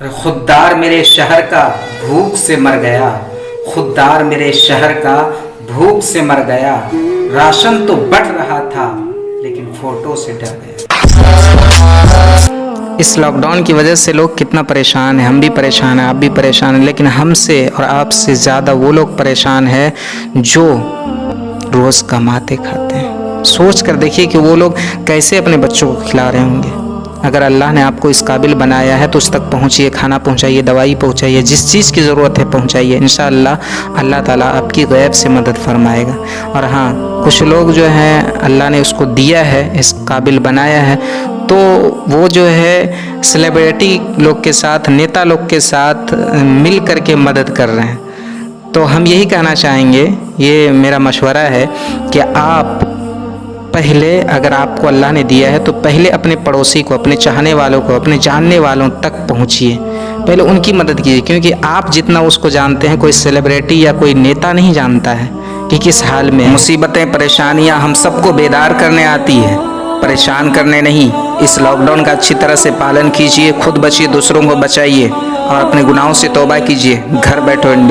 खुददार मेरे शहर का भूख से मर गया, खुददार मेरे शहर का भूख से मर गया। राशन तो बट रहा था लेकिन फोटो से डर गया। इस लॉकडाउन की वजह से लोग कितना परेशान हैं, हम भी परेशान हैं, आप भी परेशान हैं, लेकिन हमसे और आपसे ज़्यादा वो लोग परेशान हैं जो रोज़ कमाते खाते हैं। सोच कर देखिए कि वो लोग कैसे अपने बच्चों को खिला रहे होंगे। अगर अल्लाह ने आपको इस काबिल बनाया है तो उस तक पहुँचिए, खाना पहुँचाइए, दवाई पहुँचाइए, जिस चीज़ की ज़रूरत है पहुँचाइए। इंशाअल्लाह अल्लाह ताला आपकी गैब से मदद फरमाएगा। और हाँ, कुछ लोग जो हैं अल्लाह ने उसको दिया है, इस काबिल बनाया है, तो वो जो है सेलिब्रिटी लोग के साथ, नेता लोग के साथ मिल कर के मदद कर रहे हैं। तो हम यही कहना चाहेंगे, ये मेरा मशवरा है कि आप पहले, अगर आपको अल्लाह ने दिया है तो पहले अपने पड़ोसी को, अपने चाहने वालों को, अपने जानने वालों तक पहुंचिए, पहले उनकी मदद कीजिए। क्योंकि आप जितना उसको जानते हैं कोई सेलिब्रिटी या कोई नेता नहीं जानता है कि किस हाल में। मुसीबतें, परेशानियां हम सबको बेदार करने आती है, परेशान करने नहीं। इस लॉकडाउन का अच्छी तरह से पालन कीजिए, खुद बचिए, दूसरों को बचाइए और अपने गुनाहों से तौबा कीजिए। घर बैठो।